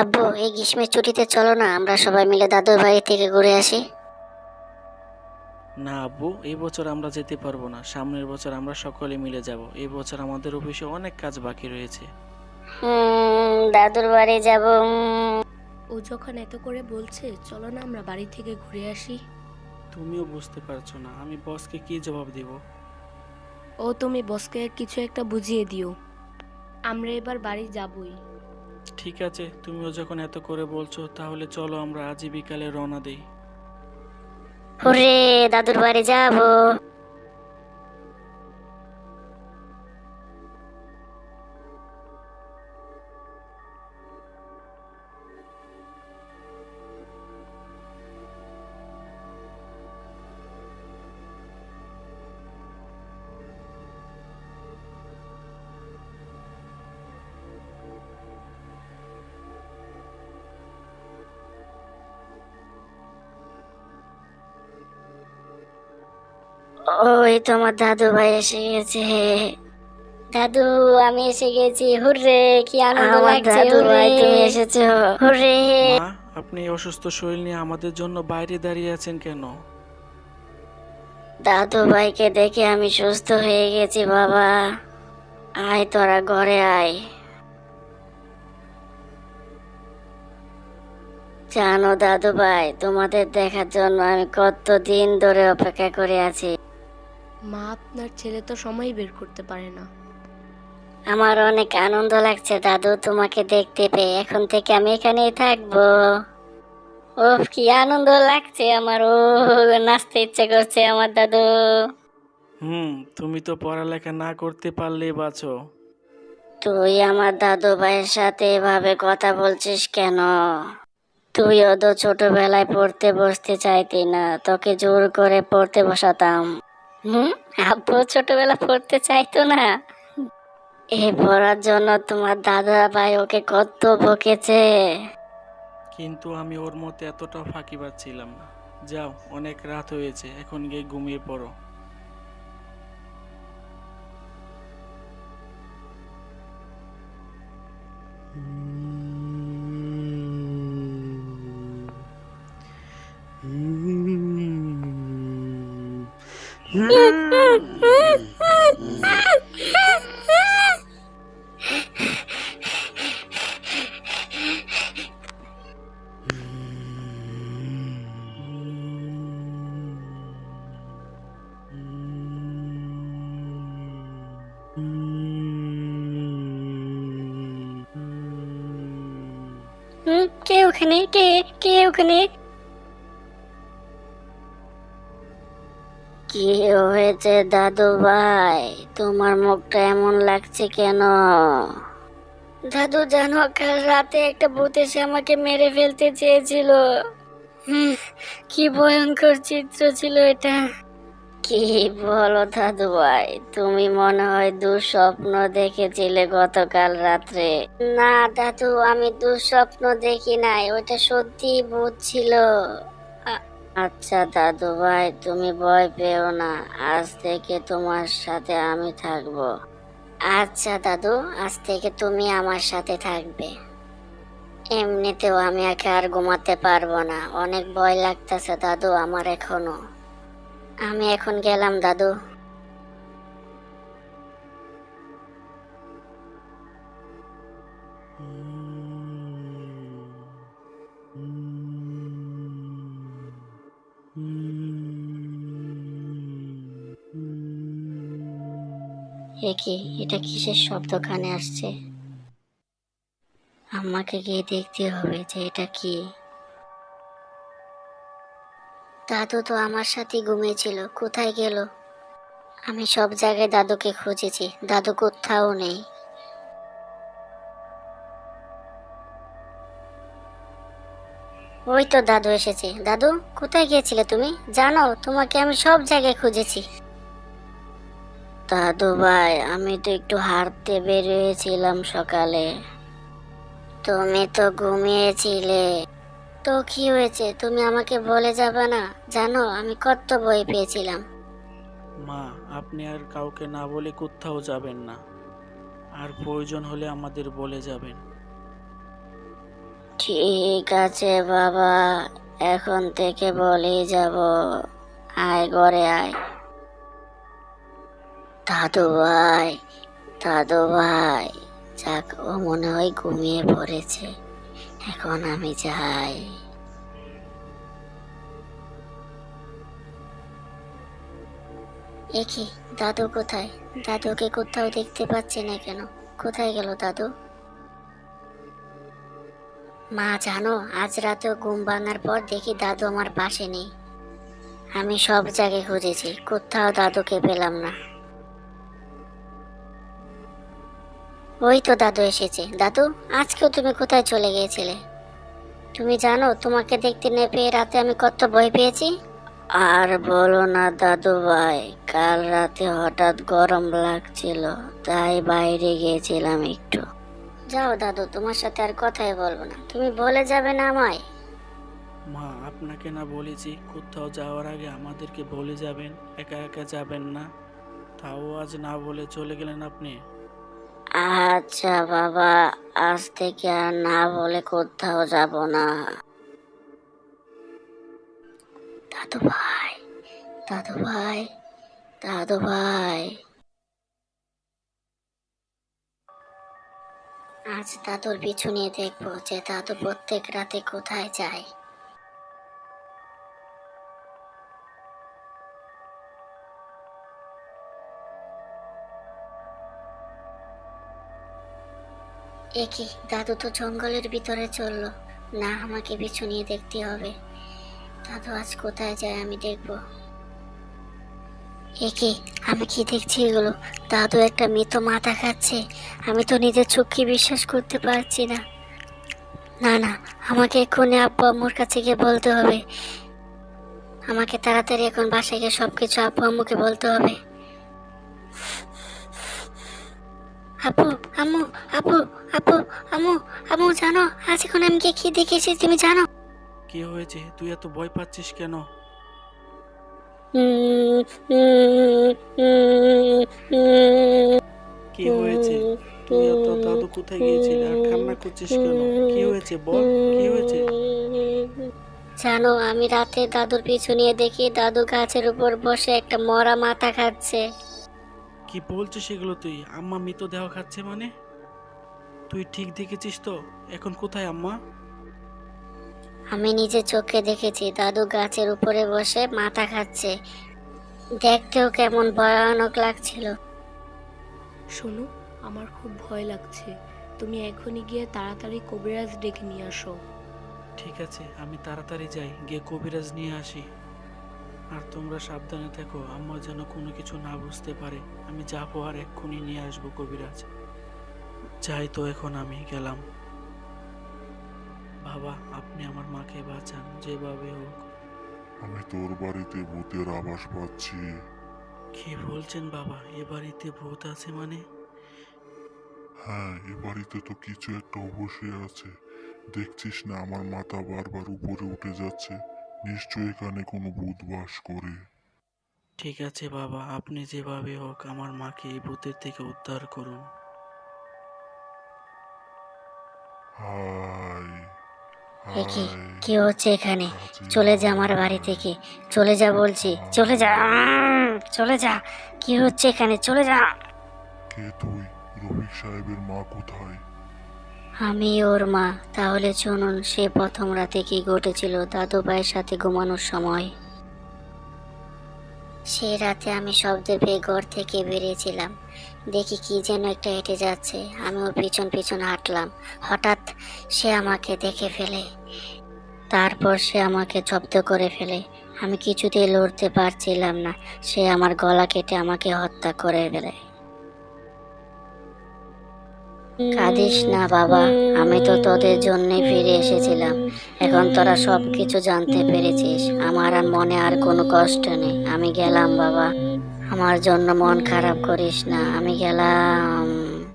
আব্বু, এই গ্রীষ্মের ছুটিতে চলো না আমরা সবাই মিলে দাদুর বাড়ি থেকে ঘুরে আসি। না আব্বু, এই বছর আমরা যেতে পারবো না। সামনের বছর আমরা সকলে মিলে যাব। এই বছর আমাদের অফিসে অনেক কাজ বাকি রয়েছে। দাদুর বাড়ি যাব। ও যখন এত করে বলছে, চলো না আমরা বাড়ি থেকে ঘুরে আসি। তুমিও বুঝতে পারছো না আমি বসকে কি জবাব দিব। ও তুমি বসকে কিছু একটা বুঝিয়ে দিও। আমরা এবার বাড়ি যাবই। ঠিক আছে, তুমিও যখন এত করে বলছো তাহলে চলো আমরা আজই বিকালে রওনা দেই। হুরে, দাদুর বাড়ি যাব। ওই তো আমার দাদু ভাই এসে গেছে। দাদু, আমি এসে গেছি। হুররে, কি আনন্দ লাগছে। দাদু ভাই, তুমি এসেছো। হুররে। মা, আপনি এই অসুস্থ শরীর নিয়ে আমাদের জন্য বাইরে দাঁড়িয়ে আছেন কেন? দাদু ভাইকে দেখে আমি সুস্থ হয়ে গেছি বাবা। আয় তোরা ঘরে আয়। জানো দাদু ভাই, তোমাদের দেখার জন্য আমি কতদিন ধরে অপেক্ষা করে আছি। মা, আপনার ছেলে তো সময় বের করতে পারে না। আমার অনেক আনন্দ লাগছে দাদু তোমাকে দেখতে পেয়ে। এখন থেকে আমি এখানেই থাকবো। ও, কি আনন্দ লাগছে আমার। ও, নাচতে ইচ্ছে করছে আমার দাদু। তুমি তো পড়ালেখা না করতে পারলেই বাঁচো। তুই আমার দাদু ভাইয়ের সাথে এভাবে কথা বলছিস কেন? তুইও তো ছোটবেলায় পড়তে বসতে চাইতি না, তোকে জোর করে পড়তে বসাতাম। হুম। আব্বু ছোটবেলা পড়তে চাইতো না। এ পড়ার জন্য তোমার দাদা ভাই ওকে কত বকেছে। কিন্তু আমি ওর মতে এতটাও ফাঁকিবাজ ছিলাম না। যাও, অনেক রাত হয়েছে, এখন গিয়ে ঘুমিয়ে পড়ো। কে ওখানে? কে? কে ওখানে? কি হয়েছে দাদু ভাই? তোমার মুখটা এমন লাগছে কেন? দাদু, জানো কাল রাতে একটা ভূত এসে আমাকে মেরে ফেলতে চেয়েছিল। হুম, কি ভয়ঙ্কর চিত্র ছিল এটা। কি বলো দাদু ভাই, তুমি মনে হয় দুঃস্বপ্ন দেখেছিলে গতকাল রাত্রে। না দাদু, আমি দুঃস্বপ্ন দেখি নাই, ওটা সত্যি ভূত ছিল। আচ্ছা দাদু ভাই, তুমি ভয় পেও না, আজ থেকে তোমার সাথে আমি থাকবো। আচ্ছা দাদু, আজ থেকে তুমি আমার সাথে থাকবে। এমনিতেও আমি একা আর ঘুমাতে পারবো না, অনেক ভয় লাগতেছে দাদু আমার এখনো। আমি এখন গেলাম দাদু। এ কি? এটা কিসের শব্দ কানে আসছে? আমাকে গিয়ে দেখতে হবে যে এটা কি। দাদু তো আমার সাথে ঘুমিয়েছিল, কোথায় গেল? আমি সব জায়গায় দাদুকে খুঁজেছি, দাদু কোথাও নেই। ওই তো দাদু এসেছে। দাদু, কোথায় গিয়েছিলে তুমি? জানো, তোমাকে আমি সব জায়গায় খুঁজেছি। দাদু ভাই, আমি তো একটু হাঁটতে বেরিয়েছিলাম সকালে। তুমি তো ঘুমিয়েছিলে। তো কি হয়েছে, তুমি আমাকে বলে যাবে না? জানো আমি কত ভয় পেয়েছিলাম। মা, আপনি আর কাউকে না বলে কোথাও যাবেন না। আর প্রয়োজন হলে আমাদের বলে যাবেন। ঠিক আছে বাবা, এখন থেকে বলেই যাব। আয় ঘরে আয়। দাদু ভাই, দাদু ভাই, যাক ও মনে হয় ঘুমিয়ে পড়েছে, এখন আমি যাই। এ কি, দাদু কোথায়? দাদুকে কোথাও দেখতে পাচ্ছি না কেন? কোথায় গেল দাদু? মা জানো, আজ রাতেও ঘুম ভাঙার পর দেখি দাদু আমার পাশে নেই। আমি সব জায়গায় খুঁজেছি, কোথাও দাদুকে পেলাম না। ওই তো দাদু এসেছে। দাদু, আজকেও তুমি কোথায় চলে গিয়েছিলে? তুমি জানো, তোমাকে দেখতে না পেয়ে রাতে আমি কত ভয় পেয়েছি। আর বলো না দাদু ভাই, কাল রাতে হঠাৎ গরম লাগছিল, তাই বাইরে গিয়েছিলাম একটু। যাও দাদু, তোমার সাথে আর কথাই বলবো না। তুমি বলে যাবে না আমায়? মা, আপনাকে না বলেছি কোথাও যাওয়ার আগে আমাদেরকে বলে যাবেন, একা একা যাবেন না। তাও আজ না বলে চলে গেলেন আপনি। আচ্ছা বাবা, আজ থেকে আর না বলে কোথাও যাব না। দাদু ভাই, দাদু ভাই, দাদু ভাই। আজ দাদুর পিছু নিয়ে দেখবো যে দাদু প্রত্যেক রাতে কোথায় যায়। এ কি, দাদু তো জঙ্গলের ভিতরে চললো। না, আমাকে পিছু নিয়ে দেখতে হবে। দাদু আজ কোথায় যায় আমি দেখবো। এ কি, আমি কি দেখছি এগুলো? দাদু একটা মৃত মাথা খাচ্ছে। আমি তো নিজের চোখকে বিশ্বাস করতে পারছি না। না না, আমাকে এক্ষুনি আব্বু আম্মুর কাছে গিয়ে বলতে হবে। আমাকে তাড়াতাড়ি এখন বাসায় গিয়ে সবকিছু আব্বু আম্মুকে বলতে হবে। আপু, আম্মু, আপু, আপু, আম্মু, আম্মু জানো আজ এখন আমি কি দেখেছি তুমি জানো? কি হয়েছে? তুই এত ভয় পাচ্ছিস কেন? কি হয়েছে? তুই এত দাদু কোথায় গিয়েছিলি আর কান্না করছিস কেন? কি হয়েছে বল, কি হয়েছে? জানো, আমি রাতে দাদুর পিছু নিয়ে দেখি দাদু গাছের উপর বসে একটা মরা মাথা খাচ্ছে। কি বলছিস এগুলো তুই? আম্মা মৃতদেহ খাচ্ছে মানে? তুই ঠিক দেখেছিস তো? এখন কোথায় আম্মা? আমি নিজে চোখে দেখেছি দাদু গাছের উপরে বসে মাথা খাচ্ছে। দেখতেও কেমন ভয়ানক লাগছিল। শোনো, আমার খুব ভয় লাগছে। তুমি এখনই গিয়ে তাড়াতাড়ি কবিরাজ ডেকে নিয়ে আসো। ঠিক আছে, আমি তাড়াতাড়ি যাই, গিয়ে কবিরাজ নিয়ে আসি। আর তোমরা সাবধানে থেকো, আম্মা যেন কোনো কিছু না বুঝতে পারে। আমি যাবো আর এক্ষুনি নিয়ে আসবো কবিরাজ। যাই তো, এখন আমি গেলাম। বাবা, আপনি আমার মাকে বাঁচান যেভাবে হোক। আমি তোর বাড়িতে ভূতের আভাস পাচ্ছি। কি বলছেন বাবা? এ বাড়িতে ভূত আছে মানে? হ্যাঁ, এ বাড়িতে তো কিছু একটা অবশ্যই আছে। দেখছিস না আমার মাথা বারবার উপরে উঠে যাচ্ছে? নিশ্চয়ই এখানে কোনো ভূত বাস করে। ঠিক আছে বাবা, আপনি যেভাবে হোক আমার মাকে এই ভূতের থেকে উদ্ধার করুন। হাই এ কি, হাই, কি হচ্ছে এখানে? কাছে চলে যা আমার বাড়ি থেকে, চলে যা বলছি, চলে যা, চলে যা। কি হচ্ছে এখানে? চলে যা। কে তুই? রফিক সাহেবের মা কোথায়? আমি ওর মা। তাহলে শুনুন, সে প্রথম রাতে কি ঘটেছিল দাদু ভাইয়ের সাথে ঘুমানোর সময়। সেই রাতে আমি শব্দ পেয়ে ঘর থেকে বেরিয়েছিলাম। দেখি কি যেন একটা হেঁটে যাচ্ছে। আমি ওর পিছন পিছন হাঁটলাম। হঠাৎ সে আমাকে দেখে ফেলে। তারপর সে আমাকে জব্দ করে ফেলে। আমি কিছুতেই লড়তে পারছিলাম না। সে আমার গলা কেটে আমাকে হত্যা করে ফেলে। কাঁদিস না বাবা, আমি তো তোদের জন্যই ফিরে এসেছিলাম। এখন তোরা সব কিছু জানতে পেরেছিস। আমার আর মনে আর কোনো কষ্ট নেই। আমি গেলাম বাবা, আমার জন্য মন খারাপ করিস না। আমি গেলাম।